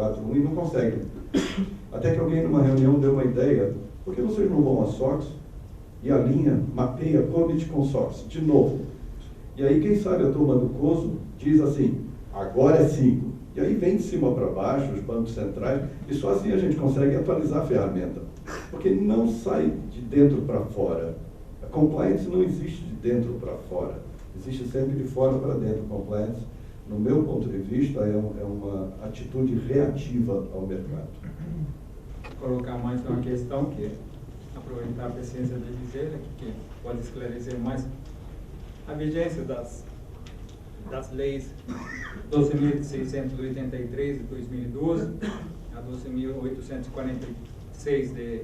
4.1 e não conseguem. Até que alguém numa reunião deu uma ideia: por que vocês não vão à SOX e a linha mapeia COBIT com SOX de novo? E aí, quem sabe a turma do COSO diz assim: agora é 5. E aí vem de cima para baixo os bancos centrais, e só assim a gente consegue atualizar a ferramenta. Porque não sai de dentro para fora. A compliance não existe de dentro para fora. Existe sempre de fora para dentro. Compliance, no meu ponto de vista, é uma atitude reativa ao mercado. Vou colocar mais uma questão que aproveitar a presença da Gisele, que pode esclarecer mais a vigência das leis 12.683 de 2012, a 12.846 de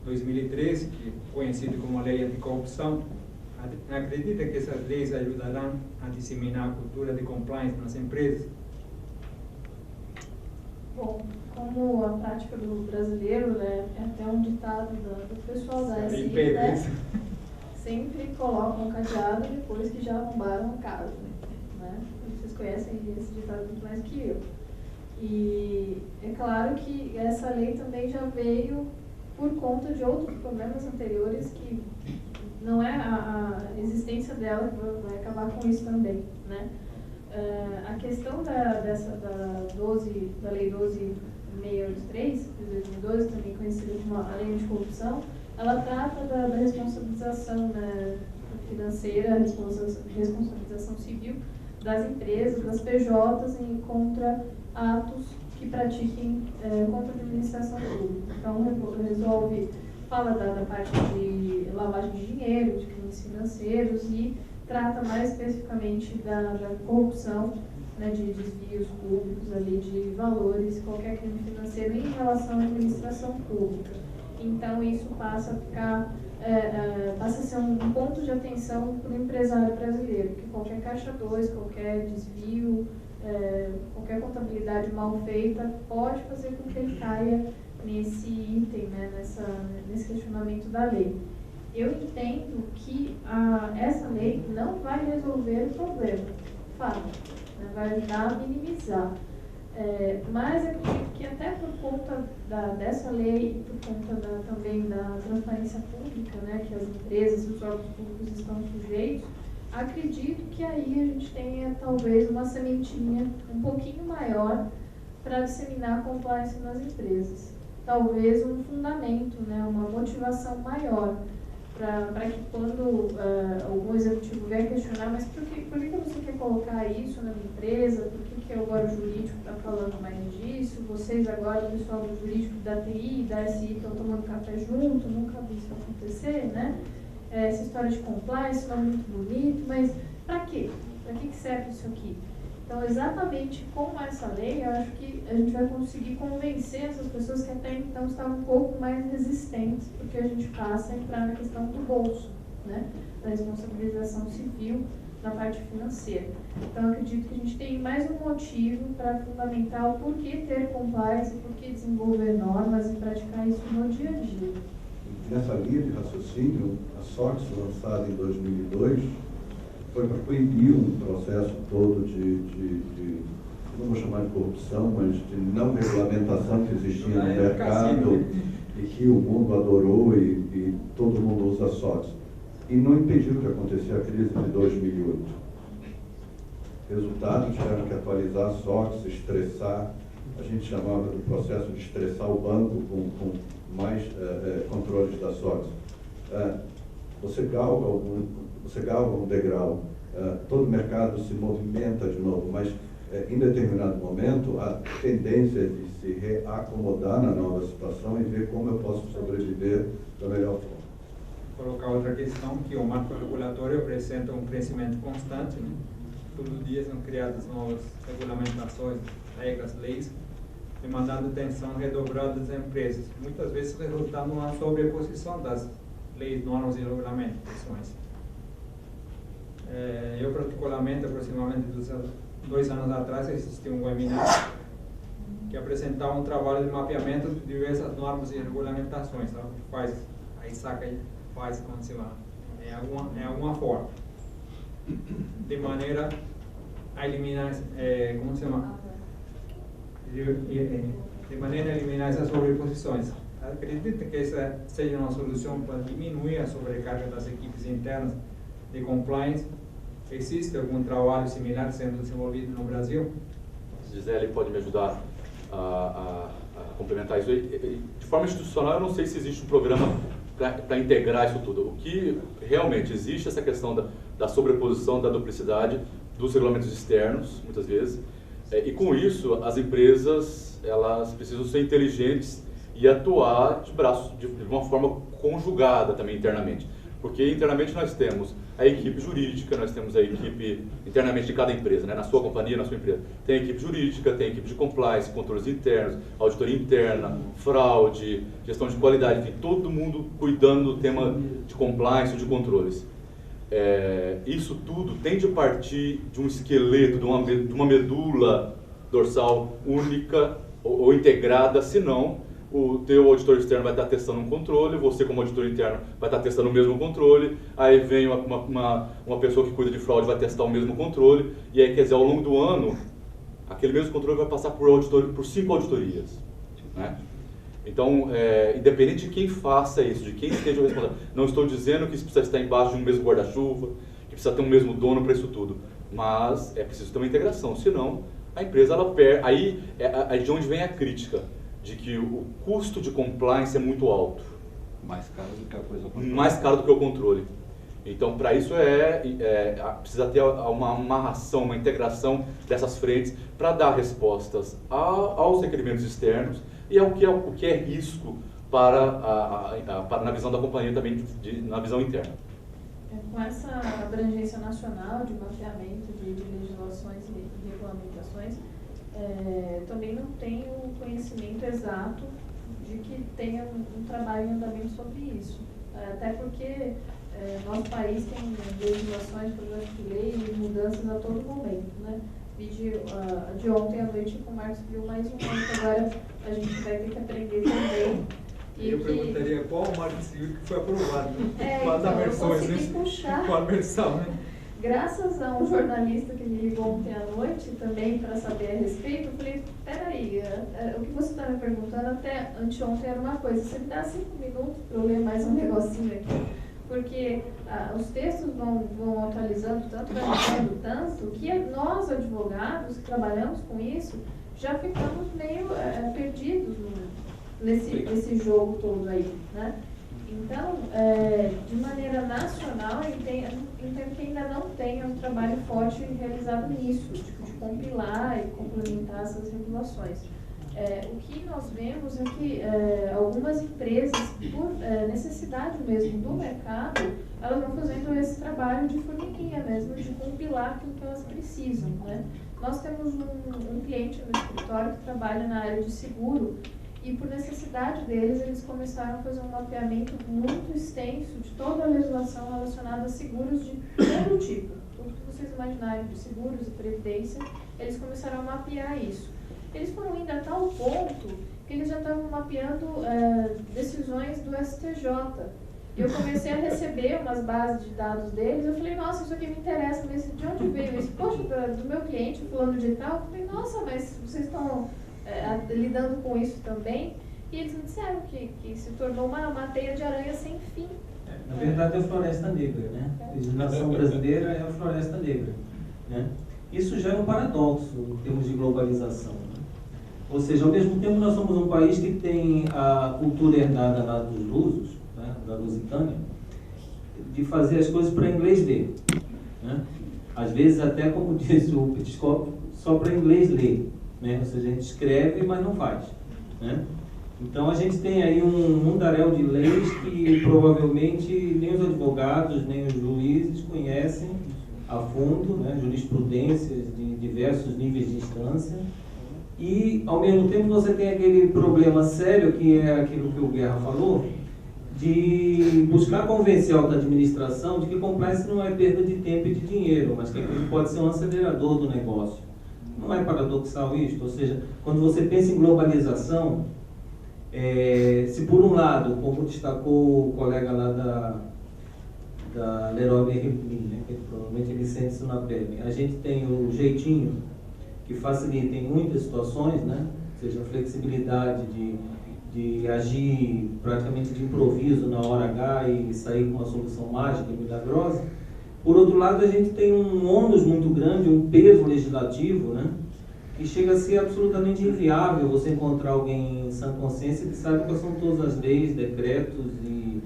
2013, que é conhecida como Lei Anticorrupção. Acredita que essas leis ajudarão a disseminar a cultura de compliance nas empresas? Bom, como a prática do brasileiro, né, é até um ditado do pessoal da SI, né, sempre colocam um cadeado depois que já arrombaram a casa, né? Vocês conhecem esse ditado muito mais que eu. E é claro que essa lei também já veio por conta de outros problemas anteriores que não é a existência dela que vai acabar com isso também, né? A questão da Lei 12.683 de 2012, também conhecida como a Lei Anticorrupção, ela trata da responsabilização, né, financeira, responsabilização civil das empresas, das PJs contra atos que pratiquem contra a administração pública. Então, resolve, fala da parte de lavagem de dinheiro, de crimes financeiros e trata mais especificamente da corrupção, né, de desvios públicos ali, de valores, qualquer crime financeiro em relação à administração pública. Então, isso passa a ficar, passa a ser um ponto de atenção para o empresário brasileiro, que qualquer caixa 2, qualquer desvio, qualquer contabilidade mal feita pode fazer com que ele caia nesse item, né, nesse questionamento da lei. Eu entendo que essa lei não vai resolver o problema, fato, né, vai ajudar a minimizar. Mas acredito que até por conta dessa lei e por conta também da transparência pública, né, que as empresas e os órgãos públicos estão sujeitos, acredito que aí a gente tenha talvez uma sementinha um pouquinho maior para disseminar a compliance nas empresas. Talvez um fundamento, né, uma motivação maior para que quando algum executivo vier questionar, mas por que você quer colocar isso na minha empresa? Por que agora o jurídico está falando mais disso? Vocês agora, o pessoal do jurídico da TI e da SI estão tomando café junto? Nunca vi isso acontecer, né? Essa história de compliance não é muito bonito, mas para quê? Para que serve isso aqui? Então, exatamente com essa lei, eu acho que a gente vai conseguir convencer essas pessoas que até então estavam um pouco mais resistentes, porque a gente passa a entrar na questão do bolso, né, da responsabilização civil na parte financeira. Então, eu acredito que a gente tem mais um motivo para fundamentar o porquê ter compliance, porquê desenvolver normas e praticar isso no dia a dia. Nessa linha de raciocínio, a SOX, lançada em 2002, foi para coibir um processo todo não vou chamar de corrupção, mas de não regulamentação que existia no mercado e que o mundo adorou e todo mundo usa SOX. E não impediu que acontecesse a crise de 2008. Resultado, tiveram que atualizar a SOX, estressar, a gente chamava do processo de estressar o banco com mais controles da SOX. Você galga um degrau, todo o mercado se movimenta de novo, mas em determinado momento a tendência é de se reacomodar na nova situação e ver como eu posso sobreviver da melhor forma. Vou colocar outra questão, que o marco regulatório apresenta um crescimento constante, né? Todo dia são criadas novas regulamentações, regras, leis, demandando atenção redobrada das empresas, muitas vezes resultando numa sobreposição das leis, normas e regulamentações. Eu, particularmente, aproximadamente 2 anos atrás, existiu um webinar que apresentava um trabalho de mapeamento de diversas normas e regulamentações, sabe? Aí saca e faz quando se lá. É alguma forma. De maneira a eliminar, de maneira a eliminar essas sobreposições. Acredita que essa seja uma solução para diminuir a sobrecarga das equipes internas de compliance? Existe algum trabalho similar sendo desenvolvido no Brasil? Gisele pode me ajudar a complementar isso aí. De forma institucional, eu não sei se existe um programa para integrar isso tudo. O que realmente existe essa questão da sobreposição, da duplicidade dos regulamentos externos, muitas vezes, e com isso as empresas elas precisam ser inteligentes e atuar de uma forma conjugada também internamente. Porque internamente nós temos a equipe jurídica, nós temos a equipe internamente de cada empresa, né? Na sua companhia, na sua empresa. Tem a equipe jurídica, tem a equipe de compliance, controles internos, auditoria interna, fraude, gestão de qualidade, enfim, todo mundo cuidando do tema de compliance, de controles. Isso tudo tem de partir de um esqueleto, de uma medula dorsal única ou integrada, senão o teu auditor externo vai estar testando um controle, você como auditor interno vai estar testando o mesmo controle, aí vem uma pessoa que cuida de fraude vai testar o mesmo controle, e aí, quer dizer, ao longo do ano, aquele mesmo controle vai passar por 5 auditorias, né? Então, independente de quem faça isso, de quem esteja responsável, não estou dizendo que isso precisa estar embaixo de um mesmo guarda-chuva, que precisa ter um mesmo dono para isso tudo, mas é preciso ter uma integração, senão a empresa ela perde. Aí é de onde vem a crítica, de que o custo de compliance é muito alto. Mais caro do que a coisa controle. Mais caro do que o controle. Então, para isso precisa ter uma amarração, uma integração dessas frentes para dar respostas aos requerimentos externos e ao que é risco na visão da companhia também, na visão interna. Com essa abrangência nacional de mapeamento de legislações e regulamentações, também não tenho conhecimento exato de que tenha um trabalho em andamento sobre isso. Até porque nosso país tem legislações, projetos de lei e mudanças a todo momento, né? De ontem à noite com o Marcos viu mais um ano, que agora a gente vai ter que aprender também. Eu perguntaria qual o marco civil que foi aprovado, né? Qual da versão, qual versão, né? Graças a um jornalista que me ligou ontem à noite também para saber a respeito, eu falei, peraí, o que você está me perguntando até anteontem era uma coisa, você me dá 5 minutos para eu ler mais um negocinho aqui, porque os textos vão atualizando tanto, vai mudando tanto, que nós advogados que trabalhamos com isso, já ficamos meio perdidos nesse jogo todo aí, né? Então, de maneira nacional, eu entendo que ainda não tem um trabalho forte realizado nisso, de compilar e complementar essas regulações. O que nós vemos é que algumas empresas, por necessidade mesmo do mercado, elas vão fazendo esse trabalho de formiguinha mesmo, de compilar aquilo que elas precisam, né? Nós temos um cliente no escritório que trabalha na área de seguro, e por necessidade deles, eles começaram a fazer um mapeamento muito extenso de toda a legislação relacionada a seguros de todo tipo. Tudo que vocês imaginarem de seguros e previdência, eles começaram a mapear isso. Eles foram indo a tal ponto que eles já estavam mapeando decisões do STJ. Eu comecei a receber umas bases de dados deles, eu falei, nossa, isso aqui me interessa, mas de onde veio isso? Poxa, do meu cliente, fulano de tal. Eu falei, nossa, mas vocês estão lidando com isso também, e eles me disseram que se tornou uma teia de aranha sem fim. Na verdade é a Floresta Negra, né? A legislação brasileira é a Floresta Negra, né? Isso já é um paradoxo em termos de globalização, né? Ou seja, ao mesmo tempo nós somos um país que tem a cultura herdada lá dos lusos, né? Da Lusitânia, de fazer as coisas para inglês ler, né? Às vezes até, como diz o Petiscopo, só para inglês ler. Né? Ou seja, a gente escreve, mas não faz, né? Então a gente tem aí um mundaréu de leis que provavelmente nem os advogados, nem os juízes conhecem a fundo, né? Jurisprudências de diversos níveis de instância, e ao mesmo tempo você tem aquele problema sério, que é aquilo que o Guerra falou, de buscar convencer a alta administração de que compliance não é perda de tempo e de dinheiro, mas que aquilo pode ser um acelerador do negócio. Não é paradoxal isso? Ou seja, quando você pensa em globalização, se por um lado, como destacou o colega lá da Leroy Merlin, né, que provavelmente ele sente isso na pele, a gente tem o jeitinho que facilita em muitas situações, né? seja, a flexibilidade de agir praticamente de improviso na hora H e sair com uma solução mágica e milagrosa. Por outro lado, a gente tem um ônus muito grande, um peso legislativo, né, que chega a ser absolutamente inviável você encontrar alguém em sã consciência que sabe quais são todas as leis, decretos e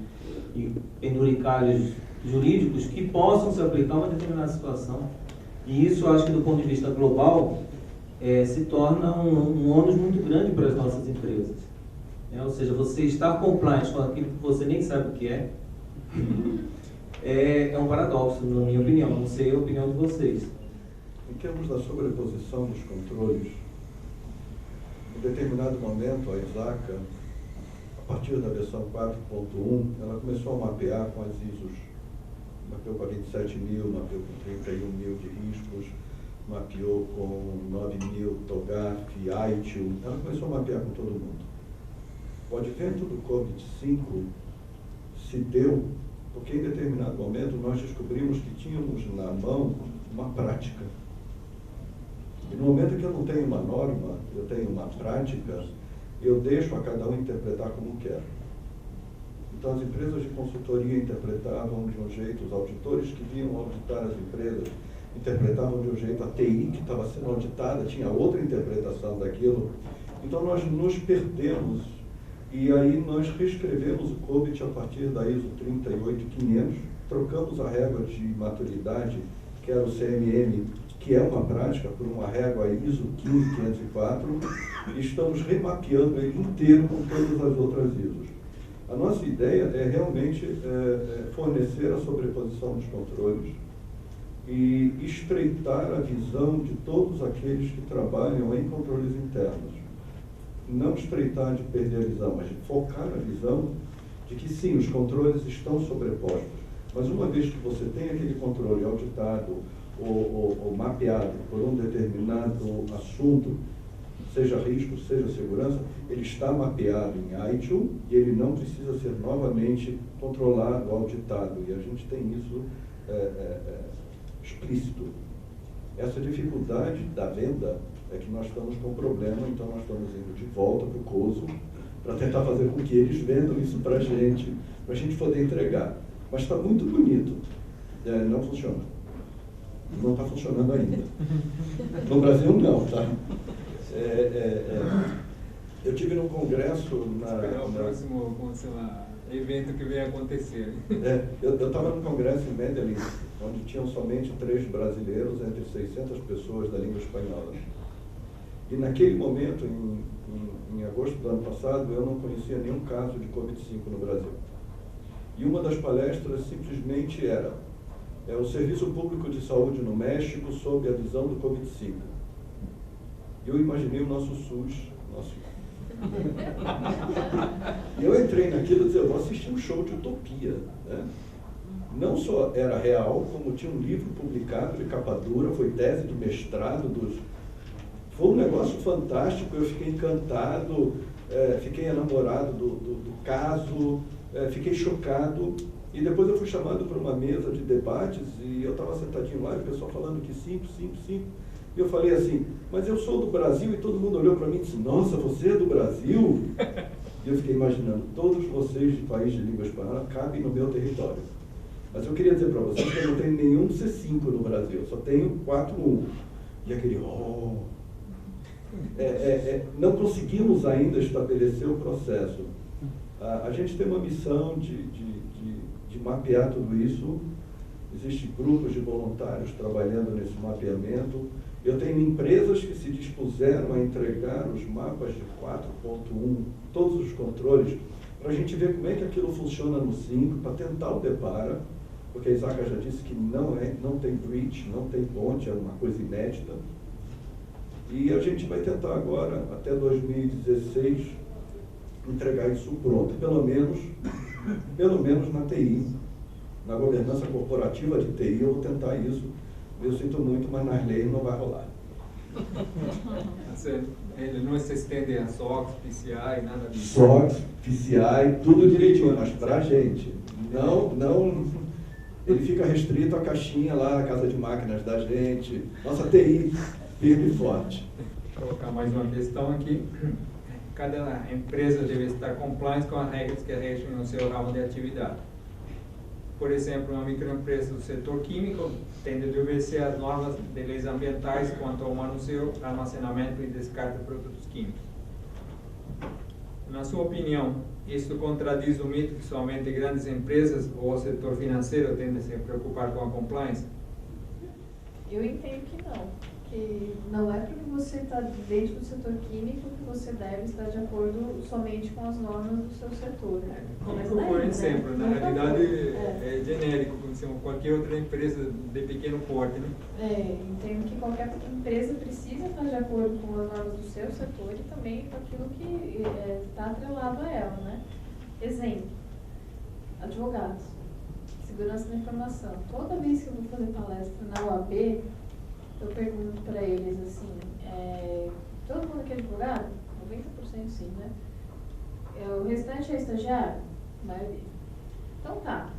penduricalhos jurídicos que possam se aplicar a uma determinada situação. E isso, acho que do ponto de vista global, se torna um ônus muito grande para as nossas empresas. Ou seja, você estar compliant com aquilo que você nem sabe o que é um paradoxo, na minha opinião, não sei a opinião de vocês. Em termos da sobreposição dos controles, em determinado momento, a ISACA, a partir da versão 4.1, ela começou a mapear com as ISOs. Mapeou com a 27.000, mapeou com 31.000 de riscos, mapeou com 9.000 TOGAF, ITIL, ela começou a mapear com todo mundo. O advento do Covid-5 se deu porque em determinado momento nós descobrimos que tínhamos na mão uma prática. E no momento que eu não tenho uma norma, eu tenho uma prática, eu deixo a cada um interpretar como quer. Então as empresas de consultoria interpretavam de um jeito, os auditores que vinham auditar as empresas interpretavam de um jeito, a TI que estava sendo auditada tinha outra interpretação daquilo. Então nós nos perdemos e aí nós reescrevemos o COBIT a partir da ISO 38500, trocamos a régua de maturidade, que era o CMM, que é uma prática, por uma régua ISO 15504, e estamos remapeando ele inteiro com todas as outras ISOs. A nossa ideia é realmente fornecer a sobreposição dos controles e estreitar a visão de todos aqueles que trabalham em controles internos. Não estreitar de perder a visão, mas de focar a visão de que sim, os controles estão sobrepostos. Mas uma vez que você tem aquele controle auditado ou mapeado por um determinado assunto, seja risco, seja segurança, ele está mapeado em ITIL e ele não precisa ser novamente controlado, auditado. E a gente tem isso explícito. Essa dificuldade da venda é que nós estamos com problema, então nós estamos indo de volta para o COSO para tentar fazer com que eles vendam isso para a gente poder entregar. Mas está muito bonito. Não funciona. Não está funcionando ainda. No Brasil não, tá? Eu tive num congresso Esperar o próximo, sei lá, evento que vem acontecer. Eu estava num congresso em Medellín, onde tinham somente 3 brasileiros entre 600 pessoas da língua espanhola. E naquele momento, em agosto do ano passado, eu não conhecia nenhum caso de Covid-5 no Brasil. E uma das palestras simplesmente era o Serviço Público de Saúde no México sob a visão do Covid-5. Eu imaginei o nosso SUS, eu entrei naquilo e disse, eu vou assistir um show de utopia, né? Não só era real, como tinha um livro publicado de capa dura, foi tese de mestrado Foi um negócio fantástico, eu fiquei encantado, fiquei enamorado do caso, fiquei chocado. E depois eu fui chamado para uma mesa de debates e eu estava sentadinho lá e o pessoal falando que 5. E eu falei assim, mas eu sou do Brasil, e todo mundo olhou para mim e disse, nossa, você é do Brasil? E eu fiquei imaginando, todos vocês de país de língua espanhola cabem no meu território. Mas eu queria dizer para vocês que eu não tenho nenhum C5 no Brasil, só tenho 4.1. E aquele, não conseguimos ainda estabelecer o processo. A gente tem uma missão de mapear tudo isso. Existem grupos de voluntários trabalhando nesse mapeamento. Eu tenho empresas que se dispuseram a entregar os mapas de 4.1, todos os controles, para a gente ver como é que aquilo funciona no 5, para tentar o depara, porque a ISACA já disse que não tem breach, não tem ponte, é uma coisa inédita. E a gente vai tentar agora, até 2016, entregar isso pronto, pelo menos na TI. Na governança corporativa de TI eu vou tentar isso. Eu sinto muito, mas nas leis não vai rolar. Ele não se estende a SOX, PCI, nada disso? SOX, PCI, tudo direitinho, mas pra gente. Não, ele fica restrito à caixinha lá, a casa de máquinas da gente. Nossa TI firme e forte. colocar mais uma questão aqui. Cada empresa deve estar compliant com as regras que regem o seu ramo de atividade. Por exemplo, uma microempresa do setor químico tem de obedecer às normas de leis ambientais quanto ao manuseio, armazenamento e descarte de produtos químicos. Na sua opinião, isso contradiz o mito que somente grandes empresas ou o setor financeiro tendem a se preocupar com a compliance? Eu entendo que não. Que não é porque você está dentro do setor químico que você deve estar de acordo somente com as normas do seu setor. Como concorrente sempre, na realidade é genérico, como qualquer outra empresa de pequeno porte, né? Entendo que qualquer empresa precisa estar de acordo com as normas do seu setor e também com aquilo que está atrelado a ela, né? Exemplo, advogados, segurança da informação. Toda vez que eu vou fazer palestra na OAB, eu pergunto para eles assim, todo mundo aqui é advogado? 90% sim, né? O restante é estagiário? A maioria. Então tá,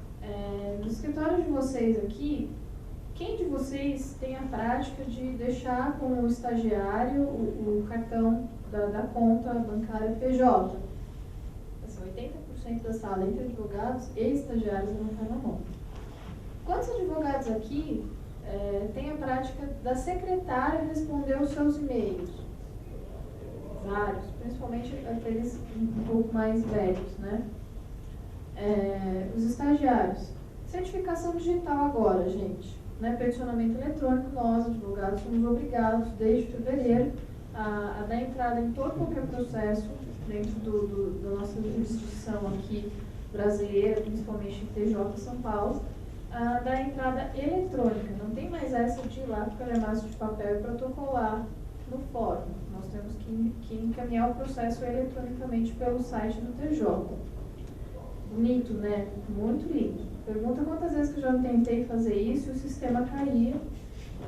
no escritório de vocês aqui, quem de vocês tem a prática de deixar com o estagiário o cartão da conta bancária PJ? Assim, 80% da sala entre advogados e estagiários levantaram a mão. Quantos advogados aqui tem a prática da secretária responder os seus e-mails? Vários, principalmente aqueles um pouco mais velhos, né? Os estagiários. Certificação digital agora, gente. Né? Peticionamento eletrônico, nós, advogados, somos obrigados, desde fevereiro, a dar entrada em todo qualquer processo dentro da nossa jurisdição aqui brasileira, principalmente em TJ São Paulo, da entrada eletrônica. Não tem mais essa de ir lá com o calhamaço de papel e protocolar no fórum. Nós temos que encaminhar o processo eletronicamente pelo site do TJ. Bonito, né? Muito lindo. Pergunta quantas vezes que eu já tentei fazer isso e o sistema caía.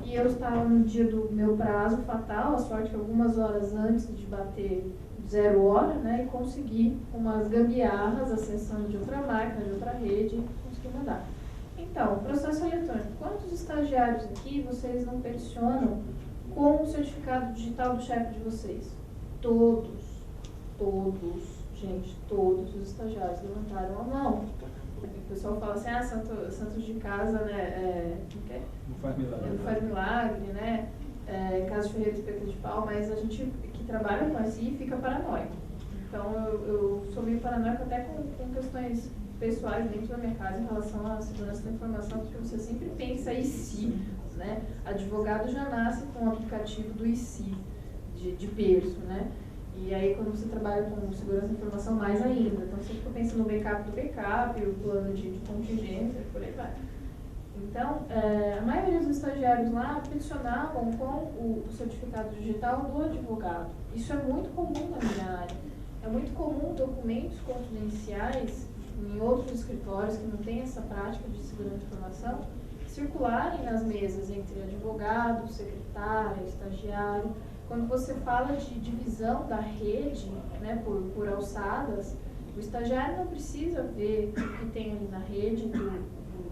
E eu estava no dia do meu prazo fatal, a sorte que algumas horas antes de bater 0 hora, né? E consegui, com umas gambiarras, acessando de outra máquina, de outra rede, consegui mandar. Então, processo eletrônico. Quantos estagiários aqui vocês não peticionam com o certificado digital do chefe de vocês? Todos, gente, todos os estagiários levantaram a mão. O pessoal fala assim, santos de casa, né? Não faz milagre. Não faz milagre, né? Casa de ferreiro de espeta de pau, mas a gente que trabalha com SI fica paranoico. Então, eu sou meio paranoico até com questões pessoais dentro da minha casa em relação à segurança da informação, porque você sempre pensa IC, né? Advogado já nasce com o aplicativo do IC, de berço, né? E aí, quando você trabalha com segurança da informação, mais ainda. Então, você fica pensando no backup do backup, o plano de contingência, por aí vai. Então, a maioria dos estagiários lá peticionavam com o certificado digital do advogado. Isso é muito comum na minha área. É muito comum documentos confidenciais em outros escritórios que não têm essa prática de segurança da informação circularem nas mesas entre advogado, secretária, estagiário. Quando você fala de divisão da rede, né, por alçadas, o estagiário não precisa ver o que tem ali na rede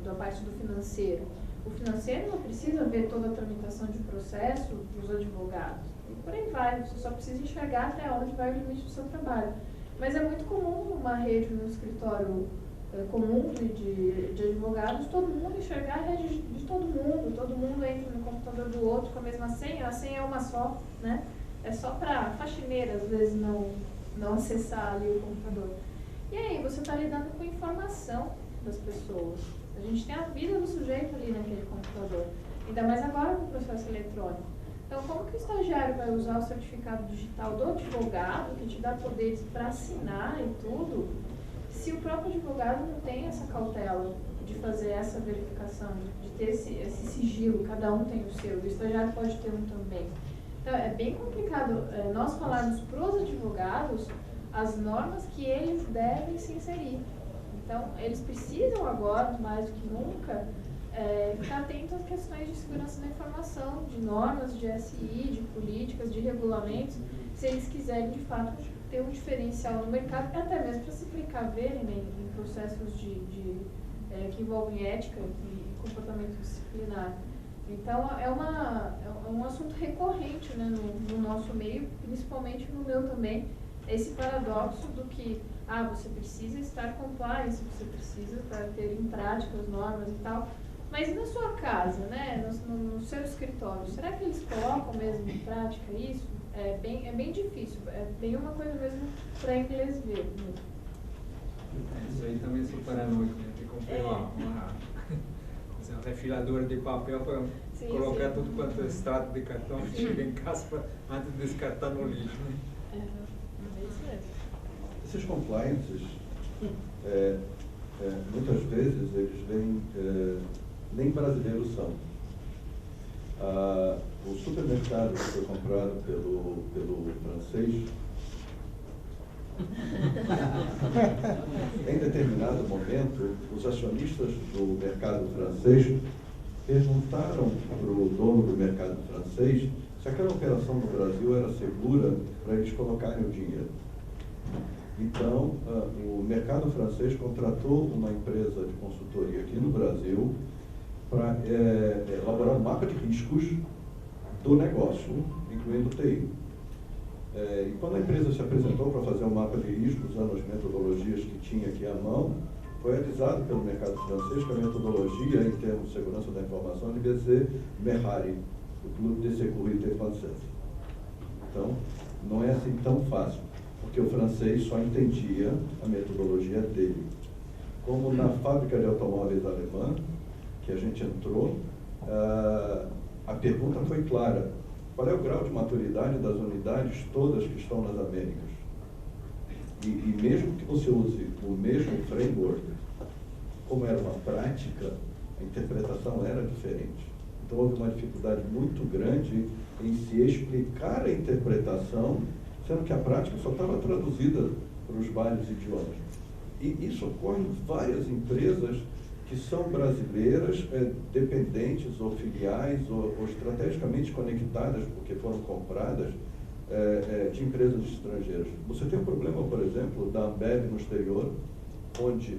da parte do financeiro. O financeiro não precisa ver toda a tramitação de processo dos advogados. E por aí vai, você só precisa enxergar até onde vai o limite do seu trabalho. Mas é muito comum numa rede, num escritório comum de advogados, todo mundo enxergar a rede de todo mundo entra no computador do outro com a mesma senha, a senha é uma só, né? É só para faxineira, às vezes, não acessar ali o computador. E aí, você está lidando com informação das pessoas. A gente tem a vida do sujeito ali naquele computador, ainda mais agora com o processo eletrônico. Então, como que o estagiário vai usar o certificado digital do advogado, que te dá poderes para assinar e tudo, se o próprio advogado não tem essa cautela de fazer essa verificação, de ter esse sigilo, cada um tem o seu, o estagiário pode ter um também. Então, é bem complicado nós falarmos para os advogados as normas que eles devem se inserir. Então, eles precisam agora, mais do que nunca, ficar atentos às questões de segurança da informação, de normas, de SI, de políticas, de regulamentos, se eles quiserem, de fato, ter um diferencial no mercado, até mesmo para se precaverem, né, em processos que envolvem ética e comportamento disciplinar. Então, é um assunto recorrente, né, no nosso meio, principalmente no meu também, esse paradoxo do que, você precisa estar compliance, você precisa ter em prática as normas e tal, mas e na sua casa, né, no seu escritório, será que eles colocam mesmo em prática isso? É bem difícil, é bem uma coisa mesmo para inglês ver. Né? Isso aí também é super paranoico, né? Tem que comprar uma refiladora de papel para colocar tudo quanto é extrato de cartão que chega em casa antes de descartar no lixo. Né? É isso mesmo. Esses compliances, muitas vezes, eles vêm, nem brasileiros são. O supermercado que foi comprado pelo francês, em determinado momento, os acionistas do mercado francês perguntaram para o dono do mercado francês se aquela operação no Brasil era segura para eles colocarem o dinheiro. Então, o mercado francês contratou uma empresa de consultoria aqui no Brasil para elaborar um mapa de riscos do negócio, incluindo o TI. E quando a empresa se apresentou para fazer um mapa de risco, usando as metodologias que tinha aqui à mão, foi avisado pelo mercado francês que a metodologia, em termos de segurança da informação, devia ser MEHARI, o Clube de Sécurité Française. Então, não é assim tão fácil, porque o francês só entendia a metodologia dele. Como na fábrica de automóveis alemã, que a gente entrou, a pergunta foi clara: qual é o grau de maturidade das unidades todas que estão nas Américas? E mesmo que você use o mesmo framework, como era uma prática, a interpretação era diferente. Então houve uma dificuldade muito grande em se explicar a interpretação, sendo que a prática só estava traduzida para os vários idiomas. E isso ocorre em várias empresas que são brasileiras, dependentes ou filiais ou estrategicamente conectadas, porque foram compradas de empresas estrangeiras. Você tem um problema, por exemplo, da Ambev no exterior, onde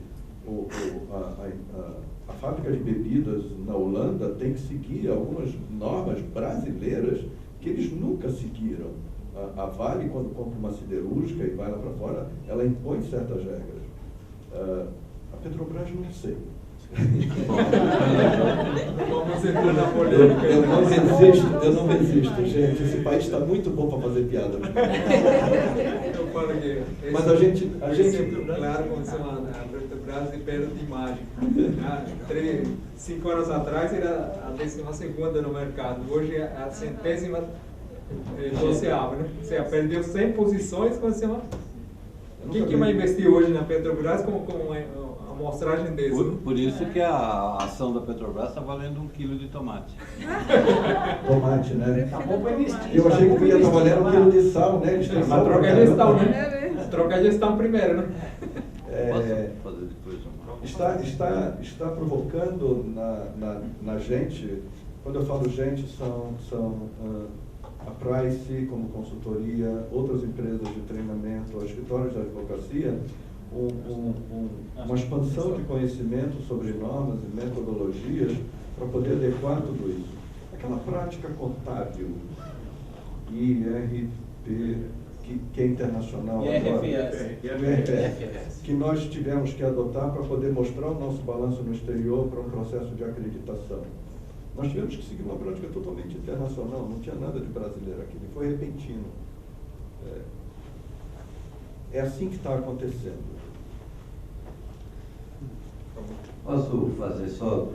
a fábrica de bebidas na Holanda tem que seguir algumas normas brasileiras que eles nunca seguiram. A Vale, quando compra uma siderúrgica e vai lá para fora, ela impõe certas regras. A Petrobras, não sei. Eu não resisto, gente. Esse país está muito bom para fazer piada. Eu falo que mas a gente sempre claro como se chama a Petrobras de pedra de imagem. 5 anos atrás era a 12ª no mercado, hoje é a 100ª doceava, né? Você perdeu 100 posições, como se chama. Quem que vai investir hoje na Petrobras com amostragem desse? Por isso que a ação da Petrobras está valendo 1 quilo de tomate. Tomate, né? Tá bom para investir. Eu achei que ia estar valendo 1 quilo de sal, né? Eles têm Mas sal troca pra a caramba. gestão, né? Troca a gestão primeiro, né? Posso fazer depois uma? Está provocando na gente, quando eu falo gente, são a Price como consultoria, outras empresas de treinamento, escritórios de advocacia, uma expansão de conhecimento sobre normas e metodologias para poder adequar tudo isso. Aquela prática contábil, IRP, que é internacional agora, que nós tivemos que adotar para poder mostrar o nosso balanço no exterior para um processo de acreditação. Nós tivemos que seguir uma prática totalmente internacional, não tinha nada de brasileiro aqui, foi repentino. É assim que está acontecendo. Posso fazer só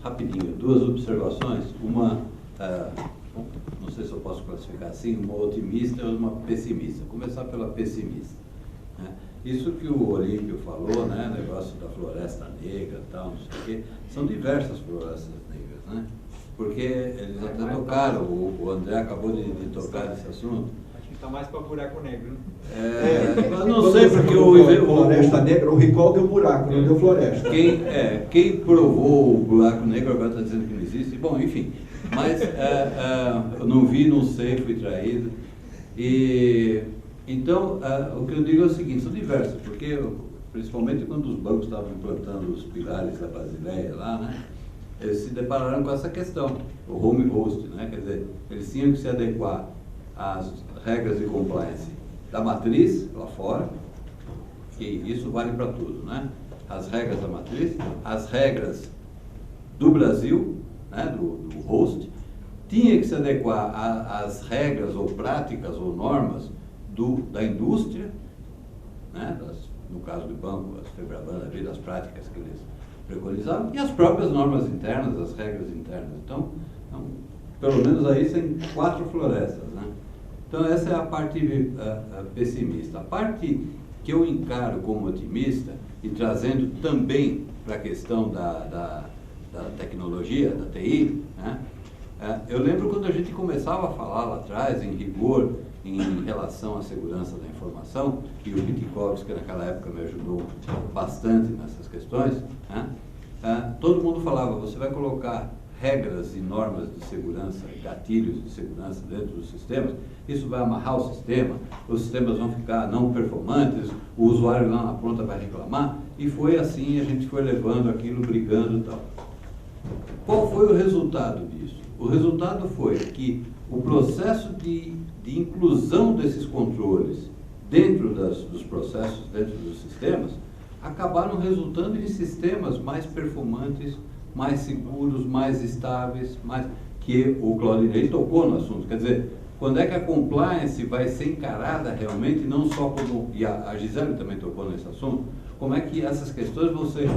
rapidinho 2 observações? Uma, não sei se eu posso classificar assim, uma otimista e uma pessimista. Começar pela pessimista. Né? Isso que o Olímpio falou, né, negócio da floresta negra e tal, não sei o quê, são diversas florestas negras, né? Porque eles até tocaram, o André acabou de tocar nesse assunto. Acho que está mais para buraco negro, né? Eu não sei porque o floresta negra, o Ricol deu buraco, não deu floresta. Quem provou o buraco negro agora está dizendo que não existe. Bom, enfim, mas eu não vi, não sei, fui traído. Então, o que eu digo é o seguinte, são diversos, porque principalmente quando os bancos estavam implantando os pilares da Basileia lá, né? eles se depararam com essa questão, o home host, né? Quer dizer, eles tinham que se adequar às regras de compliance da matriz lá fora, e isso vale para tudo, né? As regras da matriz, as regras do Brasil, né? do host, tinha que se adequar às regras ou práticas ou normas da indústria, né? No caso do banco, as Febraban, das práticas que eles preconizavam, e as próprias normas internas, as regras internas. Então, pelo menos aí tem 4 florestas, né? Então essa é a parte pessimista. A parte que eu encaro como otimista, e trazendo também para a questão da tecnologia, da TI, né? Eu lembro quando a gente começava a falar lá atrás, em rigor, em relação à segurança da informação, e o Wittkowski naquela época me ajudou bastante nessas questões, né? Todo mundo falava, você vai colocar regras e normas de segurança, gatilhos de segurança dentro dos sistemas, isso vai amarrar o sistema, os sistemas vão ficar não performantes, o usuário lá na ponta vai reclamar, e foi assim, a gente foi levando aquilo, brigando e tal. Qual foi o resultado disso? O resultado foi que o processo de inclusão desses controles dentro dos processos, dentro dos sistemas, acabaram resultando em sistemas mais performantes, mais seguros, mais estáveis, que o Claudinei tocou no assunto. Quer dizer, quando é que a compliance vai ser encarada realmente, não só como, e a Gisele também tocou nesse assunto, como é que essas questões vão ser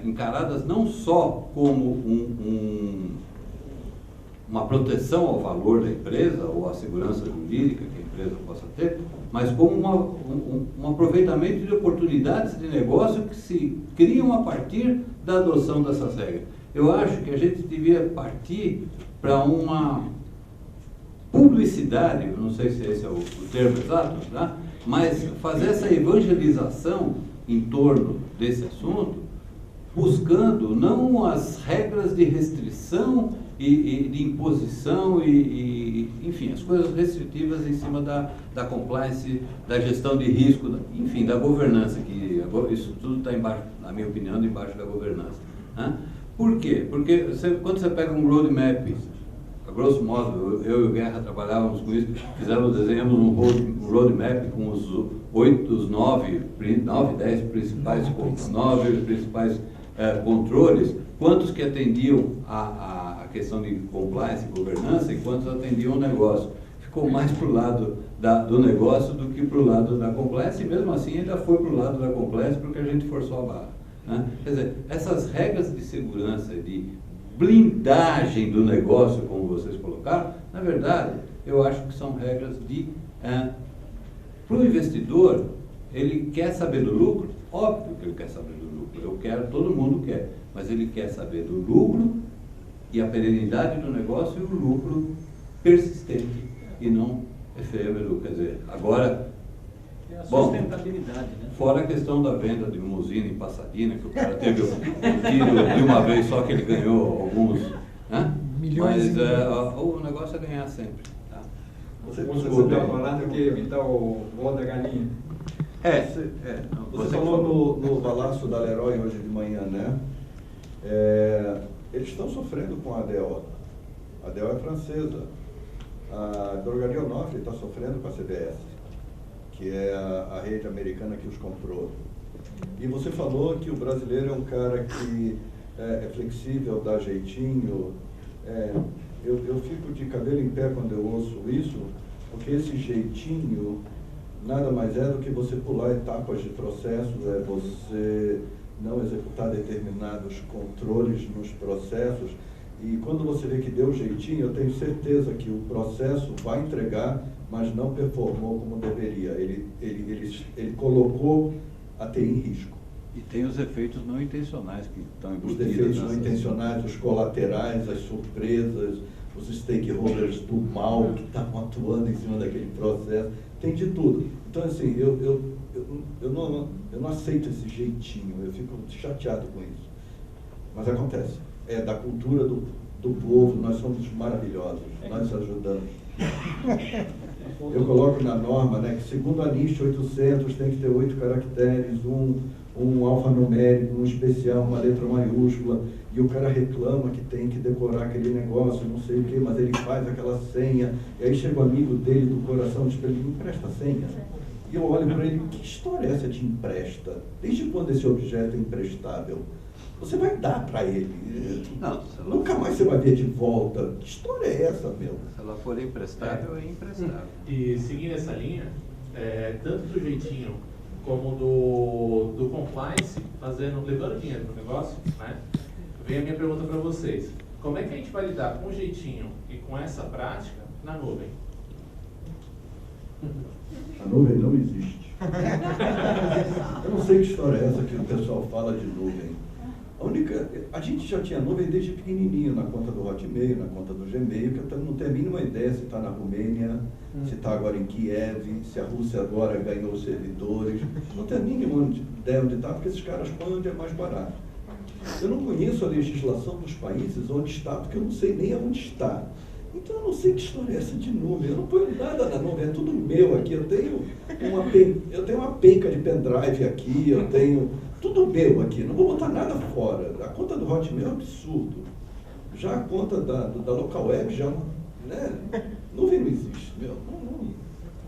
encaradas não só como uma proteção ao valor da empresa ou à segurança jurídica que a empresa possa ter, mas como um aproveitamento de oportunidades de negócio que se criam a partir da adoção dessas regras. Eu acho que a gente devia partir para uma publicidade, eu não sei se esse é o termo exato, tá? Mas fazer essa evangelização em torno desse assunto, buscando não as regras de restrição e de imposição enfim, as coisas restritivas em cima da compliance, da gestão de risco, enfim, da governança, que isso tudo está embaixo, na minha opinião, embaixo da governança. Né? Por quê? Porque quando você pega um roadmap, a grosso modo, eu e o Guerra trabalhávamos com isso, desenhamos um roadmap com os 9, 10 principais controles, quantos que atendiam a questão de compliance e governança e quantos atendiam o negócio. Ficou mais para o lado do negócio do que para o lado da compliance, e mesmo assim ainda foi para o lado da compliance porque a gente forçou a barra. Né? Quer dizer, essas regras de segurança, de blindagem do negócio, como vocês colocaram, na verdade, eu acho que são regras para o investidor, ele quer saber do lucro, óbvio que ele quer saber do lucro, todo mundo quer, mas ele quer saber do lucro e a perenidade do negócio e o lucro persistente e não efêmero, quer dizer, agora, a sustentabilidade, né? Fora a questão da venda de uma usina em Pasadena, que o cara teve o tiro de uma vez só que ele ganhou alguns, né? Milhões. Mas o negócio é ganhar sempre. Tá? Você está falando que evitar o voo da galinha. Você falou no Balanço da Leroy hoje de manhã, né? Eles estão sofrendo com a ADO. A ADO é francesa. A Drogaria Onofre está sofrendo com a CBS, que é a rede americana que os comprou. E você falou que o brasileiro é um cara que é flexível, dá jeitinho. Eu fico de cabelo em pé quando eu ouço isso, porque esse jeitinho nada mais é do que você pular etapas de processos, é você não executar determinados controles nos processos. E quando você vê que deu jeitinho, eu tenho certeza que o processo vai entregar, mas não performou como deveria. Ele colocou a TI em risco. E tem os efeitos não intencionais que estão Os embutidos. defeitos não intencionais, os colaterais, as surpresas, os stakeholders do mal que estavam atuando em cima daquele processo, tem de tudo. Então, assim, eu não aceito esse jeitinho, eu fico chateado com isso. Mas acontece. É da cultura do povo, nós somos maravilhosos, nós ajudamos. Eu coloco na norma, né, que segundo a NIST 800 tem que ter 8 caracteres, um alfanumérico, um especial, uma letra maiúscula, e o cara reclama que tem que decorar aquele negócio, não sei o quê, mas ele faz aquela senha, e aí chega o amigo dele do coração e diz para ele, me empresta a senha. E eu olho para ele, que história é essa de empresta? Desde quando esse objeto é emprestável? Você vai dar para ele. Não, Nunca mais você vai ver de volta. Que história é essa, meu? Se ela for emprestável, é emprestável. E seguindo essa linha, tanto do jeitinho como do compliance, levando dinheiro para o negócio, né? Vem a minha pergunta para vocês. Como é que a gente vai lidar com o jeitinho e com essa prática na nuvem? A nuvem não existe. Eu não sei que história é essa que o pessoal fala de nuvem. A gente já tinha nuvem desde pequenininho, na conta do Hotmail, na conta do Gmail, que eu não tenho a mínima ideia se está na Romênia, se está agora em Kiev, se a Rússia agora ganhou os servidores. Não tenho a mínima ideia onde está, porque esses caras põem onde é mais barato. Eu não conheço a legislação dos países onde está, porque eu não sei nem aonde está. Então eu não sei que história é essa de nuvem. Eu não ponho nada na nuvem, é tudo meu aqui. Eu tenho uma penca de pendrive aqui, eu tenho tudo meu aqui. Não vou botar nada fora. A conta do Hotmail é um absurdo. Já a conta da local web, já, né? Nuvem não existe, meu.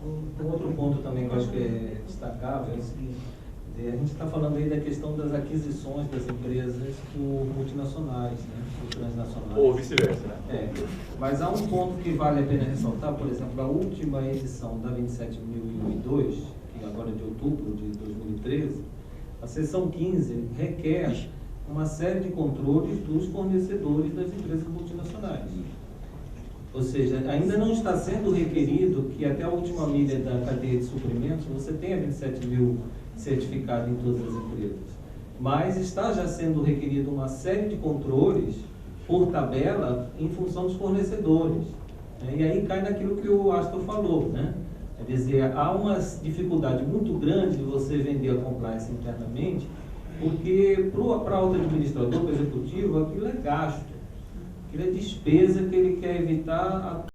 Um outro ponto também que eu acho que é destacável é o seguinte. A gente está falando aí da questão das aquisições das empresas por multinacionais, né, por transnacionais. Ou vice-versa, né? Mas há um ponto que vale a pena ressaltar, por exemplo, a última edição da 27.002, que agora é de outubro de 2013, a seção 15 requer uma série de controles dos fornecedores das empresas multinacionais. Ou seja, ainda não está sendo requerido que até a última milha da cadeia de suprimentos você tenha 27.000 certificado em todas as empresas. Mas está já sendo requerido uma série de controles por tabela em função dos fornecedores. E aí cai naquilo que o Astor falou, né? Quer dizer, há uma dificuldade muito grande de você vender a compliance internamente, porque para o administrador, para o executivo, aquilo é gasto, aquilo é despesa que ele quer evitar